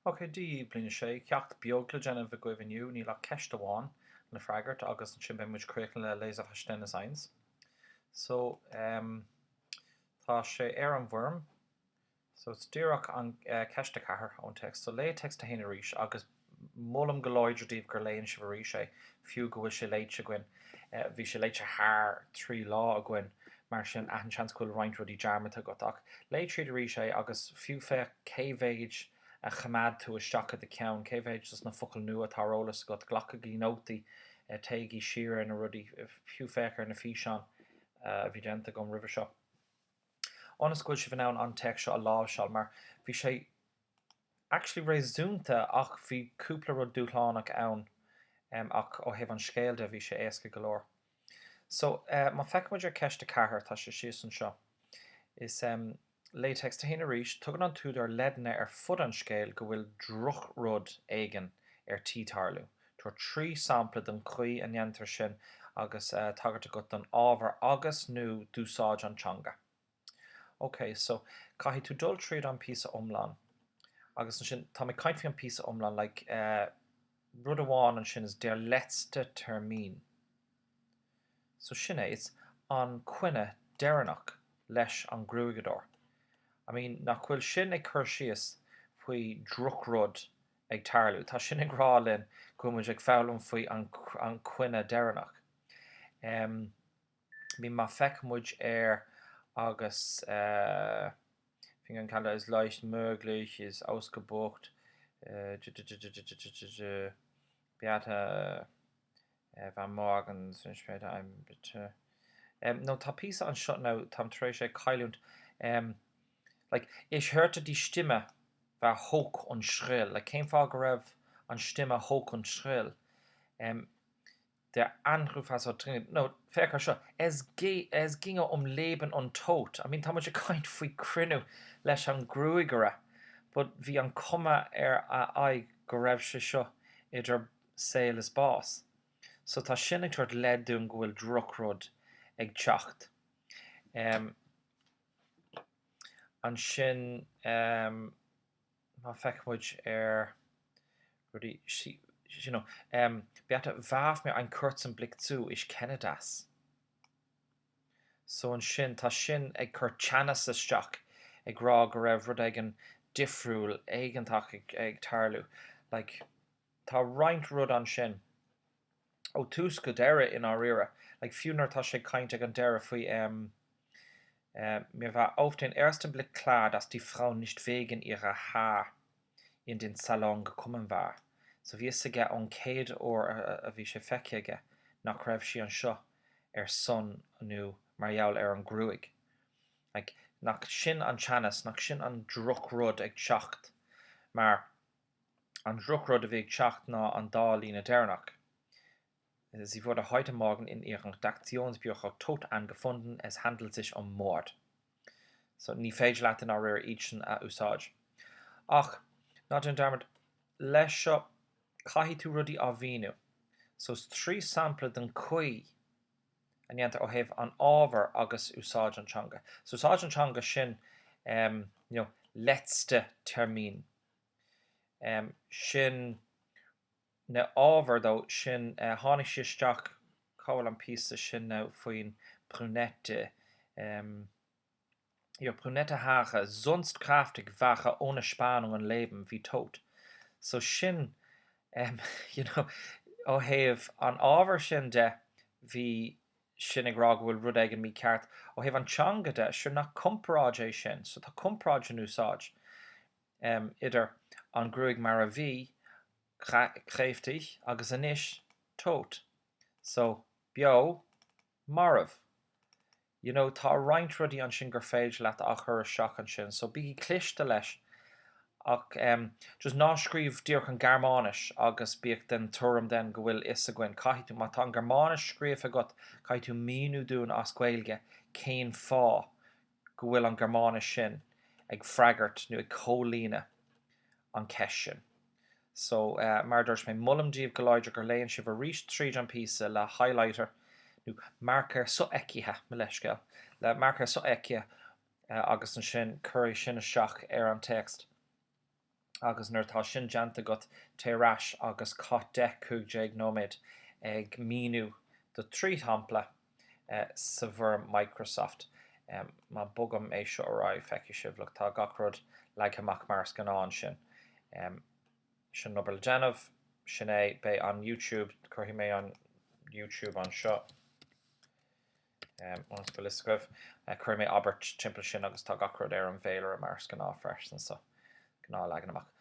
Ok, di Bl6 ceacht beagla déanamh a goibhniu ní le ceist amháin na freigart agus an sin ben muid cruican le lééis a steine science. So tá sé ar an bhorm, so stíreach an ceiste cethir ón text. So lé text a héine ríis agus mollam go láidirdíobh gur léonn si bhrí sé fiú go bhfuil sé léite gin. Bhí sé léite thar trí lá a gin mar sin an seanscoil roiint rudí dearmata go ach. Lé tríd rí sé agus fiú fé céhhéid a chamad tú isteach de ceann, céhhéid just na focail nua tárólas go ghlacha í nótaí téigí siar na rudí fiú féchar na fí seán a bhí dénta gom river seo. Anascoil si bhná an text seo a láh seáil mar bhí sé actually rééisúnta ach bhí cúpla rud dúchláánach ann ach ó hebh an scéalde bhí sé éasca go leor. So má feicmuidir ceiste cethir tá sé sios an seo. Is lé text a héine ríis tugann an túdar ledna ar fud an scéal go bhfuil druch rud éigen ar títarlú. Tuair trí sampla den chuí a nnéantar sin agus tagart go don ábhar agus nó dúsáid an teanga. Ok, so caithfidh tú dul tríd an píosa omláin agus sin tá mé caiint fi an píosa omláin like rud amháin an sin is der letzte termín. So sinné is an cuine deireanach leis an grúigeador. I mean, nach bhfuil sin ag chur síos faoi druchrud ag tarlú. Tá sin ag rá linn go muid ag fálam faoi an cuine deireanach. Bhí má feicmuid ar agus fin an called is leicht möglich, is ausgebucht, beata van morgen, später ein bitte. No, tá píosa an seo ná tam trééis sé caiiliúnt. Like, ich hörte die Stimme war hoch und schrill. Like, céim fá go raibh an Stimme hoch und schrill. Der Anruf war so dringend. No, féchar seo. Es ginge Leben und Tod. I mean, tá muid a caiint faoi crinú leis an grúigere, but bhí an cuma ar a aig go raibh sé seo idir saoil is bás. So tá sin ag tuairt leadún go bhfuil druchrud ag teacht. An sin má feicmuid ar rudí beata bhaaf mé ein kurzen Blick zu, ich kenne das. So an sin tá sin ag chur teannas isteach ag rá go raibh rud ag an difriúil éigentach ag tarlú. Like, tá roinnt rud an sin ó tús go deire in á rire. Like, fiúnar tá sé caint ag an deire faoi mir war auf den ersten Blick klar, dass die Frau nicht wegen ihrer Haar in den Salon gekommen war. So wiese ge an céad ó a bhí sé feiceige nach raibh si an seo ar son nó margheall ar an grúig. Like, nach sin an teannas, nach sin an druchrud ag teacht, mar an druchrud a bhí ag teacht ná an dá lína deireanach. Sie wurde heute Morgen in ihrem Redaktionsbüro tot angefunden. Es handelt sich Mord. So, ní féidir leat in áir ísin a úsáid. Ach, ná den dermid leis seo caithfidh tú rudí á bhíú. So, trí sampla den chuí a nnéantar ó thaobh an ábhar agus úsáid an teanga. So, úsáid an teanga sin, letzte termín. Sin na ábhar dó sin tháinig sé isteach cáil an píosa sin ná faoin brunette. Brunette Haare, sonst kräftig, wache ohne Spannung und Leben wie tot. So sin, ó thaobh an ábhar sin de bhí sin ag rá go bhfuil rud éigean mí ceart, ó thaobh an teanga de sin nach compráid é sin, so tá compráid an úsáid idir an grúig mar a bhí kräftig agus inis tot. So, bio, marv. Tá roinnt rudí an sin gur féidir leat a chur seach an sin. So, bíí cliste leis ach just ná scríomh díoch an Germánis agus bíoh den tuairim den go bhfuil is a gin caithú má tá an Germánis scríomh agat caithú míú dún as Gaeilge céin fá go bhfuil an Germánis sin ag freagart nó ag cólíne an ceis sin. So, mar dúirt mé mullamdíobh go láidir gur léonn sibh a rís tríd an píosa le highlighter nó marcar so eicithe me leisceil le marcar so eice agus an sin cuirí sin isteach ar an text. agus nuair tá sin deanta go Téacs agus cá 10 nóméid ag míú do trí hampla sa bhur Microsoft. Má bugam é seo ará feici sibh le tá gacrod le amach mars ganán sin. Sin nobal Genmh sin é bé an YouTube chuhí mé an YouTube an seo. Ons go liscuibh chuir mé Albert timppla sin agus tá gacrod ar an bhéilear a mars gná freisin sa gná legan amach.